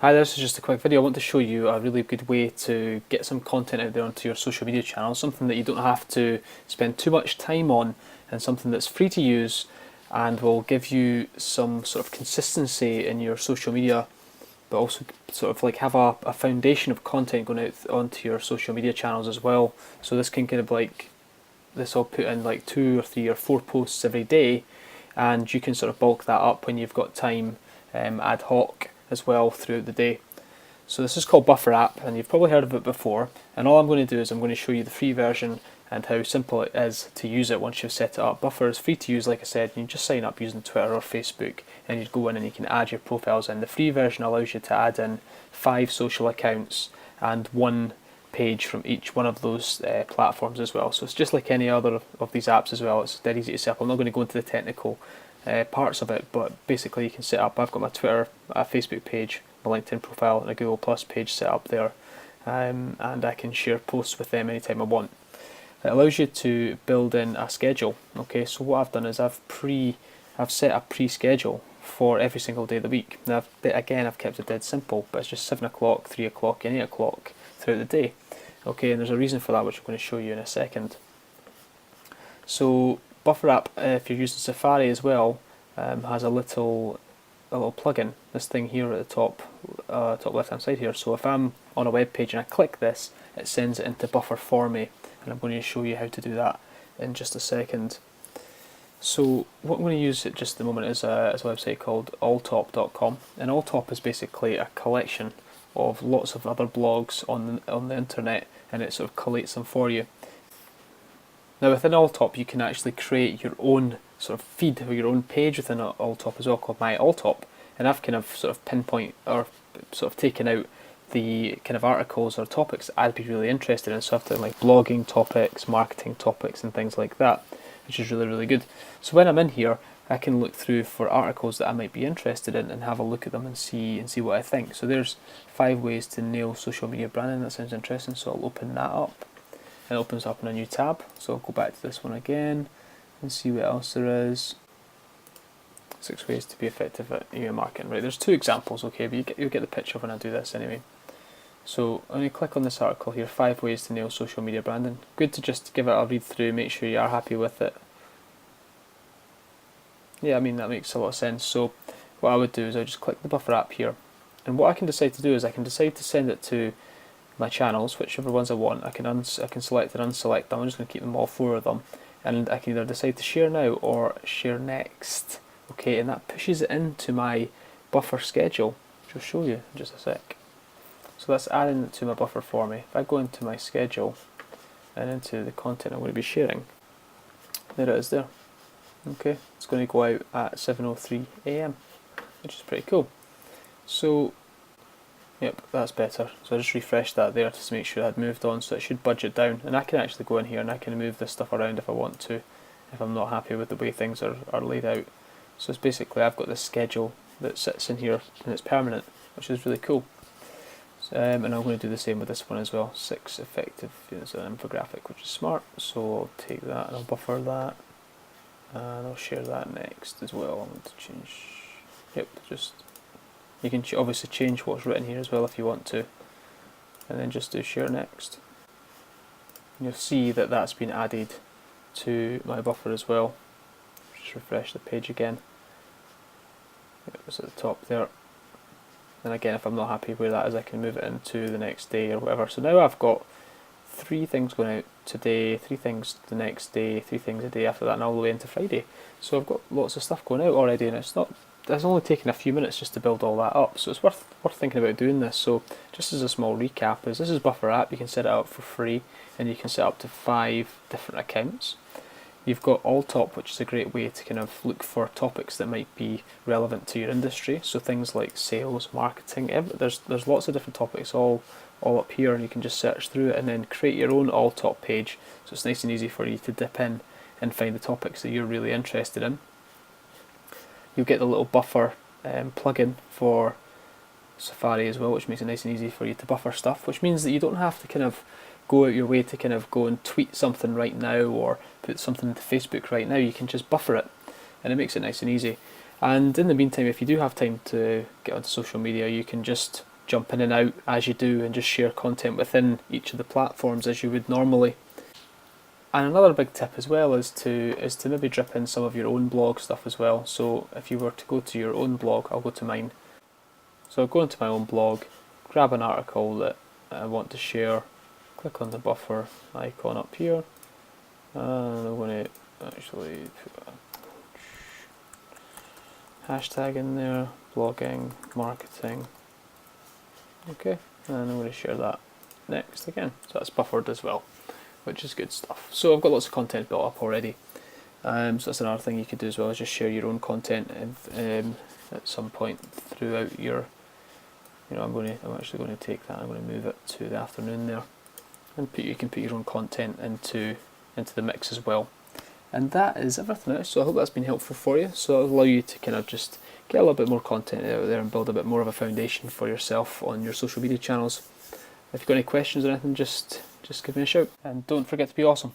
Hi, this is just a quick video. I want to show you a really good way to get some content out there onto your social media channel, something that you don't have to spend too much time on, and something that's free to use and will give you some sort of consistency in your social media, but also sort of like have a foundation of content going out onto your social media channels as well. So this can kind of like, this I'll put in like 2 or 3 or 4 posts every day, and you can sort of bulk that up when you've got time, ad hoc as well throughout the day. So this is called BufferApp, and you've probably heard of it before, and all I'm going to do is I'm going to show you the free version and how simple it is to use it once you've set it up. Buffer is free to use, like I said. You just sign up using Twitter or Facebook, and you go in and you can add your profiles in. The free version allows you to add in 5 social accounts and 1 page from each one of those platforms as well. So it's just like any other of these apps as well. It's dead easy to set up. I'm not going to go into the technical parts of it, but basically you can set up. I've got my Twitter, a Facebook page, my LinkedIn profile, and a Google Plus page set up there, and I can share posts with them anytime I want. It allows you to build in a schedule. Okay, so what I've done is I've set a pre-schedule for every single day of the week. Now, I've kept it dead simple, but it's just 7 o'clock, 3 o'clock, and 8 o'clock throughout the day. Okay, and there's a reason for that, which I'm going to show you in a second. So BufferApp, if you're using Safari as well, has a little plugin, this thing here at the top left hand side here. So if I'm on a web page and I click this, it sends it into Buffer for me, and I'm going to show you how to do that in just a second. So what I'm going to use at just the moment is a website called alltop.com, and Alltop is basically a collection of lots of other blogs on the internet, and it sort of collates them for you. Now within Alltop you can actually create your own sort of feed or your own page within Alltop as well, called My Alltop, and I've kind of sort of pinpoint or sort of taken out the kind of articles or topics that I'd be really interested in. So I've done like blogging topics, marketing topics, and things like that, which is really, really good. So when I'm in here, I can look through for articles that I might be interested in and have a look at them and see what I think. So there's 5 ways to nail social media branding. That sounds interesting, so I'll open that up. It opens up in a new tab, so I'll go back to this one again and see what else there is. 6 ways to be effective at email marketing. Right, there's 2 examples, okay, but you'll get the picture when I do this anyway. So I'm going to click on this article here, 5 ways to nail social media branding. Good to just give it a read through, make sure you are happy with it. Yeah, I mean, that makes a lot of sense. So what I would do is I just click the BufferApp here, and what I can decide to do is I can decide to send it to my channels, whichever ones I want. I can select and unselect them. I'm just going to keep them all 4 of them, and I can either decide to share now or share next. Okay, and that pushes it into my buffer schedule, which I'll show you in just a sec. So that's adding it to my buffer for me. If I go into my schedule and into the content I'm going to be sharing, there it is there. Okay, it's going to go out at 7:03 AM, which is pretty cool. So yep, that's better. So I just refreshed that there to make sure I'd moved on, so it should budget down, and I can actually go in here and I can move this stuff around if I want to, if I'm not happy with the way things are laid out. So it's basically, I've got this schedule that sits in here and it's permanent, which is really cool. And I'm going to do the same with this one as well. 6 effective, it's an infographic, which is smart, so I'll take that and I'll buffer that, and I'll share that next as well. I'm going to change, yep, just, you can obviously change what's written here as well if you want to, and then just do share next. And you'll see that that's been added to my buffer as well. Just refresh the page again. It was at the top there. And again, if I'm not happy where that is, I can move it into the next day or whatever. So now I've got 3 things going out today, 3 things the next day, 3 things a day after that, and all the way into Friday. So I've got lots of stuff going out already, and it's only taken a few minutes just to build all that up. So it's worth thinking about doing this. So just as a small recap, this is BufferApp. You can set it up for free, and you can set up to 5 different accounts. You've got Alltop, which is a great way to kind of look for topics that might be relevant to your industry. So things like sales, marketing, there's lots of different topics all up here, and you can just search through it and then create your own Alltop page. So it's nice and easy for you to dip in and find the topics that you're really interested in. You'll get the little buffer plugin for Safari as well, which makes it nice and easy for you to buffer stuff, which means that you don't have to kind of go out your way to kind of go and tweet something right now or put something into Facebook right now. You can just buffer it, and it makes it nice and easy. And in the meantime, if you do have time to get onto social media, you can just jump in and out as you do and just share content within each of the platforms as you would normally. And another big tip as well is to maybe drip in some of your own blog stuff as well. So if you were to go to your own blog, I'll go to mine. So I'll go into my own blog, grab an article that I want to share, click on the buffer icon up here, and I'm going to actually put a hashtag in there, blogging, marketing. Okay, and I'm going to share that next again. So that's buffered as well, which is good stuff. So I've got lots of content built up already. So that's another thing you could do as well, is just share your own content at some point throughout your. I'm actually going to take that. I'm going to move it to the afternoon there, and you can put your own content into the mix as well. And that is everything else. So I hope that's been helpful for you. So it'll allow you to kind of just get a little bit more content out there and build a bit more of a foundation for yourself on your social media channels. If you've got any questions or anything, just give me a shout. And don't forget to be awesome.